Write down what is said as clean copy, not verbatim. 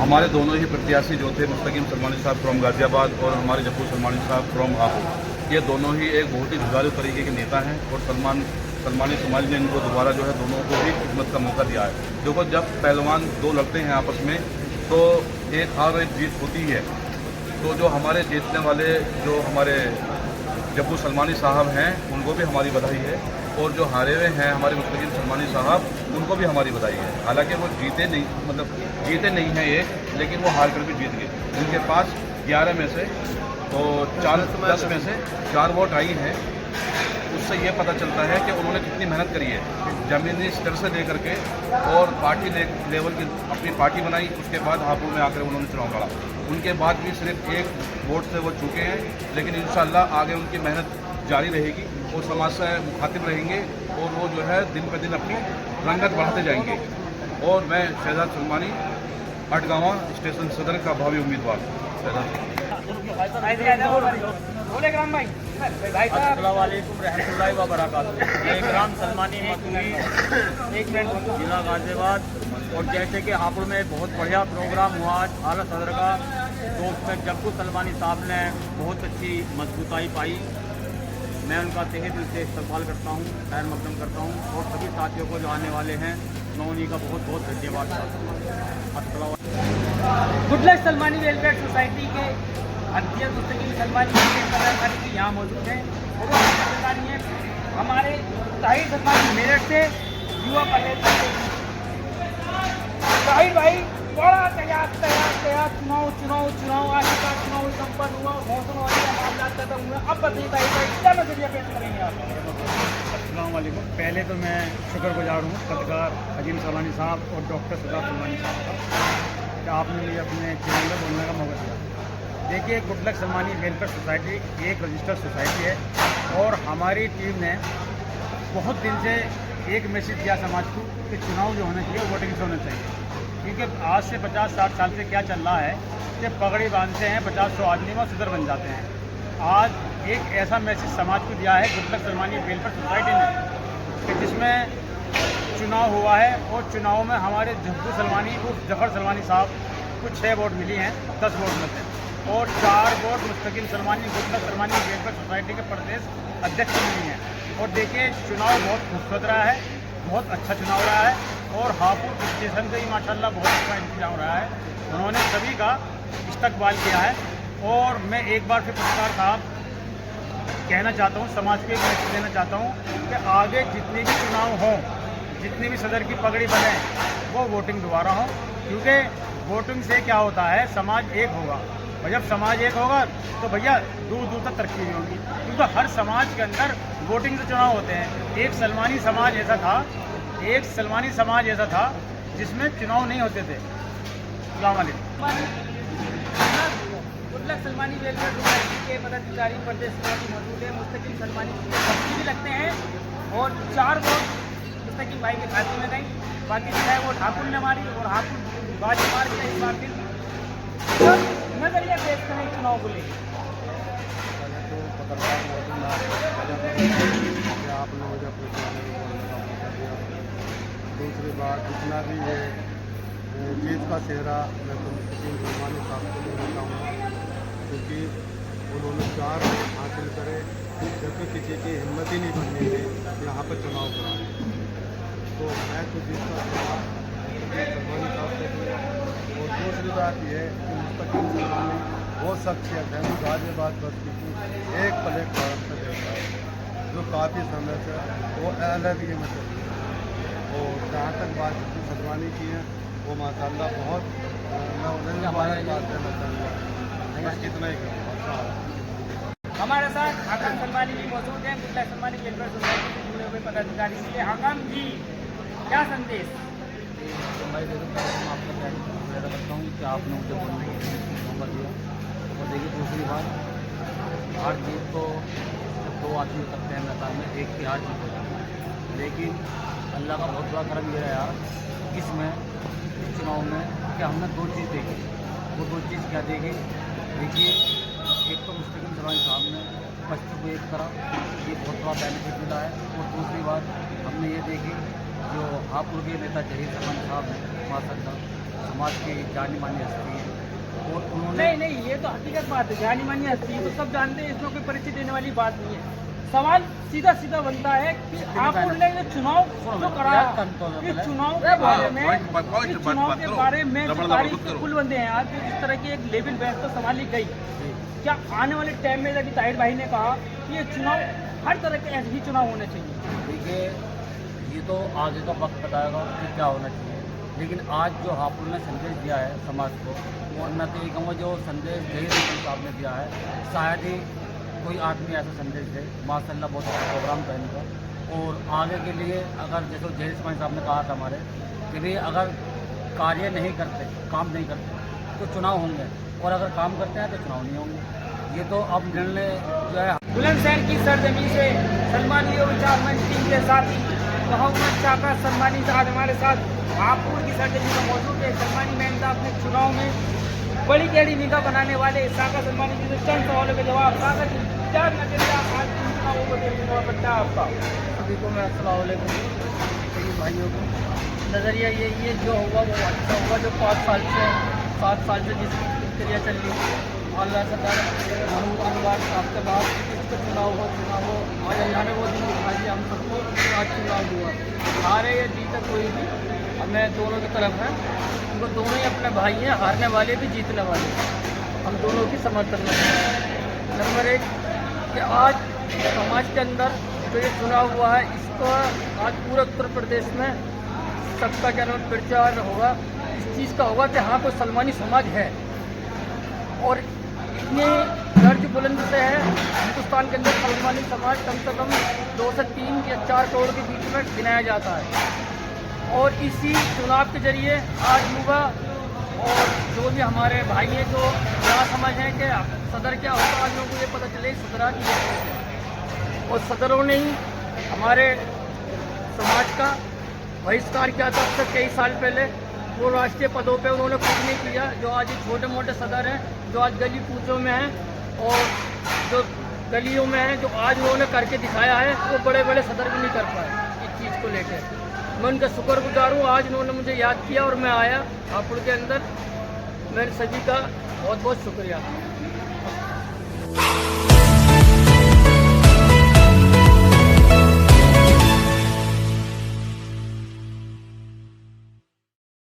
हमारे दोनों ही प्रत्याशी जो थे मुस्तकीम सलमानी साहब फ्रॉम गाज़ियाबाद और हमारे जब्बू सलमानी साहब फ्रॉम हापुड़, ये दोनों ही एक बहुत ही जुझारू तरीके के नेता हैं और सलमानी समाज ने इनको दोबारा जो है दोनों को भी खिदमत का मौका दिया है। देखो, जब पहलवान दो लड़ते हैं आपस में तो एक हार और एक जीत होती है। तो जो हमारे जीतने वाले जो हमारे जब्बू सलमानी साहब हैं उनको भी हमारी बधाई है, और जो हारे हुए हैं हमारे मुस्तकीम सलमानी साहब उनको भी हमारी बधाई है। हालांकि वो जीते नहीं हैं ये, लेकिन वो हार कर भी जीत गए। उनके पास 11 में से तो 10 में से 4 वोट आई हैं। उससे ये पता चलता है कि उन्होंने कितनी मेहनत करी है ज़मीनी स्तर से लेकर के, और पार्टी लेवल की अपनी पार्टी बनाई। उसके बाद हापुड़ में आकर उन्होंने चुनाव लड़ा। उनके बाद भी सिर्फ 1 वोट से वो चुके हैं, लेकिन इंशाअल्लाह आगे उनकी मेहनत जारी रहेगी और समाज से मुखातिब रहेंगे और वो जो है दिन पर दिन अपनी रंगत बढ़ाते जाएंगे। और मैं शहजाद सलमानी अटगावा स्टेशन सदर का भावी उम्मीदवार अस्सलामुअलैकुम रहमतुल्लाहि व बरकातुहू। मैं इकराम सलमानी मसूरी जिला गाज़ियाबाद। और जैसे कि हापुड़ में बहुत बढ़िया प्रोग्राम हुआ आज आला सदर का, तो उसमें जब्बू सलमानी साहब ने बहुत अच्छी मजबूताई पाई। मैं उनका तहे दिल से इस्तकबाल करता हूँ, खैर मकदम करता हूँ, और सभी साथियों को जो आने वाले हैं मैं उन्हीं का बहुत बहुत धन्यवाद करता हूँ। गुडलक सलमानी वेलफेयर सोसाइटी के अध्यक्ष मुस्तकीम सलमानी के पदाधिकारी यहाँ मौजूद हैं और वो पदाधिकारी हैं हमारे ताहिर सलमानी मेरठ से युवा पहले ताहिर भाई। बड़ा तैयार चुनाव आखिरकार चुनाव संपन्न हुआ, मौसम और मामला खत्म हुआ। अब बताइए ताहिर भाई क्या नजरिया पेश करेंगे आप? अस्सलामुअलैकुम। पहले तो मैं शुक्रगुजार हूँ पत्रकार अजीम सलमानी साहब और डॉक्टर सदा सलमानी साहब का कि आपने मुझे अपने चैनल में बोलने का मौका दिया। देखिए, गुडलक सलमानी वेलफेयर सोसाइटी एक रजिस्टर्ड सोसाइटी है और हमारी टीम ने बहुत दिन से एक मैसेज दिया समाज को कि चुनाव जो होना चाहिए वोटिंग से होना चाहिए। क्योंकि आज से 50-60 साल से क्या चल रहा है कि पगड़ी बांधते हैं 50-100 आदमी में सदर बन जाते हैं। आज एक ऐसा मैसेज समाज को दिया है गुडलक सलमानी वेलफेयर सोसाइटी ने कि जिसमें चुनाव हुआ है और चुनाव में हमारे जब्बू सलमानी उर्फ जफर सलमानी साहब को 6 वोट मिली हैं 10 वोट में से, और 4 vote Mustakim Salmani Goodluck Salmani welfare society के प्रदेश अध्यक्ष मिली हैं। और देखिए, चुनाव बहुत खूबसूरत रहा है, बहुत अच्छा चुनाव रहा है, और हापुड़ स्टेशन से ही माशाल्लाह बहुत अच्छा इंतजाम रहा है। उन्होंने सभी का इस्तकबाल किया है। और मैं एक बार फिर पत्रकार साहब कहना चाहता हूँ, समाज को एक मैसेज देना चाहता हूँ कि आगे जितने भी चुनाव हों, जितनी भी सदर की पगड़ी बने, वो वोटिंग दोबारा हो। क्योंकि वोटिंग से क्या होता है, समाज एक होगा, और जब समाज एक होगा तो भैया दूर दूर तक तरक्की नहीं होगी। क्योंकि हर समाज के अंदर वोटिंग से चुनाव होते हैं। एक सलमानी समाज ऐसा था जिसमें चुनाव नहीं होते थे। अस्सलाम वालेकुम। गुडलक सलमानी वेलफेयर सोसाइटी के पदाधिकारी प्रदेश मौजूद है। मुस्तकीम सलमानी भी लगते हैं और 4 वोट मुस्तकीम भाई के खाते में गई, बाकी 6 वोट हापुड़ ने मारी और हापुड़ बाजी मार के इस बार फिर नजरिया पेश करें चुनाव को लेकर। आपने मुझे अपने चैनल में बोलने का मौका दिया। दूसरी बात, जितना भी ये जीत का सेहरा मैं तो मुस्तकीम सलमानी साहब को देना चाहूँगा, क्योंकि उन्होंने 4 वोट हासिल करे, जबकि किसी की हिम्मत ही नहीं बननी थी यहाँ पर चुनाव कराने। तो मैं तो जीत का सेहरा सलमानी साहब को दिया। और दूसरी बात यह है कि मुस्तकीम सलमानी वो शख्सियत है जो गाज़ियाबाद बस्ती की एक प्लेटफार्म पर देखता है, जो काफ़ी समय से वो अलग ही में चलती है। और जहाँ तक बात सलमानी की है वो माशाल्लाह बहुत, मैं उन्हें हमारे बात करना चाहूँगा, बस कितना ही करूँगा। हमारे साथ हाकाम सलमानी भी मौजूद हैं, गुडलक सलमानी वेलफेयर सोसाइटी से जुड़े हुए पदाधिकारी से। हाकाम जी, क्या संदेश? भाई देखो, मैं आपका मैं करता हूँ कि आपने मुझे बोलने का मौका दिया। और देखिए, दूसरी बात, हार जीत तो जब 2 आदमी करते हैं मैदान में, एक की हार जीत होती है, लेकिन अल्लाह का बहुत बड़ा करम ये रहा इसमें इस चुनाव में कि हमने 2 चीज़ देखी। वो 2 चीज़ क्या देखी? देखिए, एक तो मुस्तकीम सलमानी साहब ने बच्चों को एक तरह ये बहुत बड़ा बेनिफिट मिला है। और दूसरी बात हमने ये देखी, जो हापुड़ के नेता जहीर सलमानी साहब हैं, माशाअल्लाह समाज की जानी मानी हस्ती है और उन्होंने नहीं नहीं, ये तो हकीकत बात है, जानी मानी हस्ती है तो सब जानते हैं, इसमें कोई परिचय देने वाली बात नहीं है। सवाल सीधा सीधा बनता है कि आप उन्होंने जो चुनाव जो कराया, इस चुनाव के बारे में, इस चुनाव के बारे में जो तारीख के कुल बंदे हैं आज, जो इस तरह की एक लेवल व्यवस्था संभाली गई, क्या आने वाले टाइम में, जैसे ताहिर भाई ने कहा कि ये चुनाव हर तरह के ऐसे ही चुनाव होने चाहिए? देखिए, ये तो आगे का वक्त बताएगा कि क्या होना चाहिए, लेकिन आज जो हापुड़ ने संदेश दिया है समाज को, और मैं तो ये कहूँगा जो संदेश जहीर साहब ने दिया है, शायद ही कोई आदमी ऐसा संदेश दे। माशाल्लाह बहुत अच्छा प्रोग्राम था इनका। और आगे के लिए अगर जैसे जहीर साहब ने कहा था हमारे कि भाई अगर कार्य नहीं करते, काम नहीं करते तो चुनाव होंगे, और अगर काम करते हैं तो चुनाव नहीं होंगे। ये तो अब निर्णय जो है बुलंदशहर की सरजमी से सन्मानीय विचार मंच टीम के साथ ही मोहम्मद शाका सलमानी साहब हमारे साथ हापुड़ की सरजमी में मौजूद है। सलमानी मैम साहब ने चुनाव में बड़ी गहरी निगाह बनाने वाले शाका सलमानी जी से चंद सवालों के जवाब। शाका जी, क्या नजरिया आज इन चुनावों को देखने का बनता है आपका? सभी को मैं अस्सलाम वालेकुम सभी भाइयों को। नज़रिया ये जो होगा वो अच्छा होगा, जो 5 साल से 7 साल से जिस प्रक्रिया चल रही है, अल्लाह सरकार महमूद अनवर साहब के बाद इसका चुनाव हो आज अल्लाह ने वो दिन दिखा दिया हम सबको, आज चुनाव हुआ। हारे या जीता कोई भी, हमें दोनों की तरफ है, उनको दोनों ही अपने भाई हैं, हारने वाले भी जीतने वाले, हम दोनों की समर्थन में हैं। नंबर 1 कि आज समाज के अंदर जो ये चुनाव हुआ है, इसको आज पूरे उत्तर प्रदेश में सबका क्या नाम प्रचार होगा, इस चीज़ का होगा कि हाँ कोई सलमानी समाज है। और इतनी दर्ज बुलंद से है हिंदुस्तान के अंदर सलमानी समाज कम से कम 2 से 3 या 4 करोड़ के बीच में गिनाया जाता है। और इसी चुनाव के जरिए आज युवा और जो भी हमारे भाई हैं जो क्या समझ हैं कि सदर क्या होता, आज लोगों को ये पता चले सदरा की है। और सदरों ने ही हमारे समाज का बहिष्कार किया था अब से कई साल पहले। वो राष्ट्रीय पदों पे उन्होंने कुछ नहीं किया। जो आज ये छोटे मोटे सदर हैं, जो आज गली कूचों में हैं और जो गलियों में हैं, जो आज उन्होंने करके दिखाया है, वो बड़े बड़े सदर भी नहीं कर पाए इस चीज़ को लेकर। मैं उनका शुक्रगुजार हूँ, आज उन्होंने मुझे याद किया और मैं आया हापुड़ के अंदर। मैंने सभी का बहुत बहुत शुक्रिया।